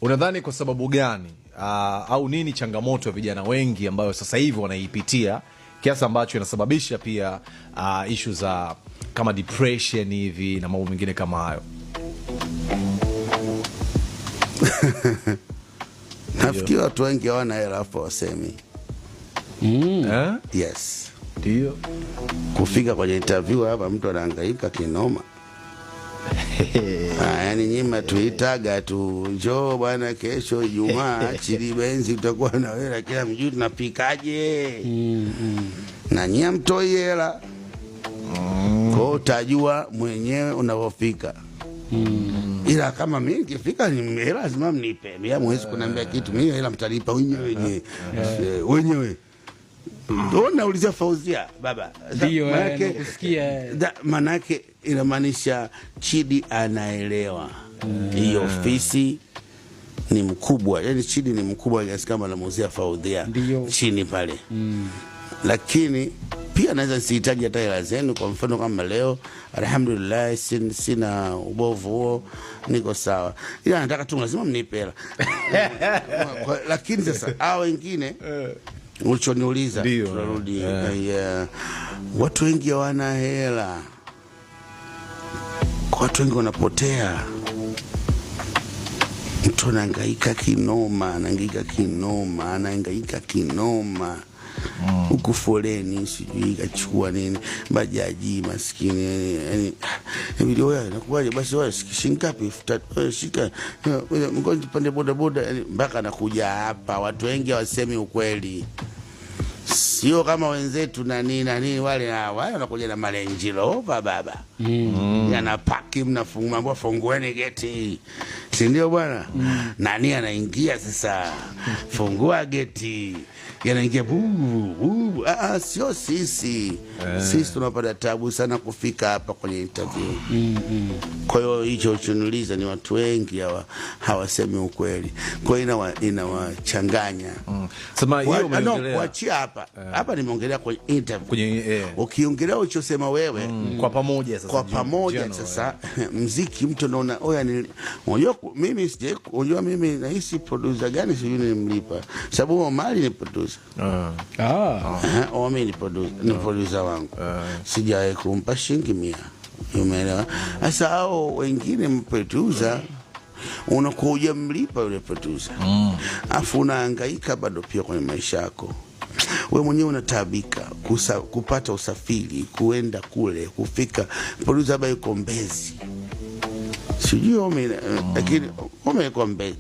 Unadhani kwa sababu gani au nini changamoto ya vijana wengi ambayo sasa hivi wanaipitia kiasi ambacho inasababisha pia issue za kama depression hivi na mambo mengine kama hayo? Nafikiri watu wengi hawana hela hapo wasemi. Yes. Ndio. Kufika kwenye interview hapa mtu anahangaika kinoma. Yani nyima tuitaga tu njoo bwana kesho Ijumaa Chili Benzi utakuwa na hela kila mjuu tunapikaje. Na nyia mtoi hela. Kwa utajua mwenyewe unavofika. Ila kama mimi nikifika ni hela lazima mnipe. Mimi mwezi kuniambia kitu mimi hela mtalipa wenyewe wenyewe. Ndio naulizia Fauzia baba. Ndio nakusikia. Manake inamaanisha Chidi anaelewa. Hiyo ofisi ni mkubwa. Yaani Chidi ni mkubwa kiasi kama anamuuzia Fauzia chini pale. Lakini pia naweza sihitaji hata hela zenu. Kwa mfano kama leo alhamdulillah sina ubovu huo, niko sawa. Ila nataka tu lazima mnipe hela. Lakini sasa hao wengine ulichoniuliza tunarudi watu wengi hawana hela. Watu wengi wanapotea. Mtu anahangaika kinoma, huku foleni sijui kachukua nini bajaji maskini yani video wewe nakuaje basi wewe shingapi shika mgonjwa pande boda mpaka anakuja hapa. Watu wengi hawasemi ukweli, sio kama wenzetu nani wale wanakuja na Range Rover baba. Yanapaki mnafungua fungueni geti, si ndio bwana? Nani anaingia sasa, fungua geti, yanaingia sio sisi. Sisi tunapata tabu sana kufika hapa kwenye interview. Kwa hiyo hicho uchuniuliza ni watu wengi hawasemi ukweli. Kwa hiyo inawachanganya. Sema hiyo umeongelea. Kuachia hapa nimeongelea kwenye interview. Ukiongelea ulichosema wewe kwa pamoja sasa. Kwa pamoja sasa muziki mtu anaona unajua mimi unajua mimi nahisi producer gani sijui nilimlipa. Sababu Omari ni producer. Mimi ni producer wangu. Sijawahi kumpa shilingi 100. Umeelewa? Sasa hao wengine mproducer unakuja mlipa yule producer. Afu unahangaika bado pia kwenye maisha yako. Wewe mwenyewe unatabika kupata usafiri kuenda kule kufika. Producer hapa yuko Mbezi. Sijui lakini yuko Mbezi.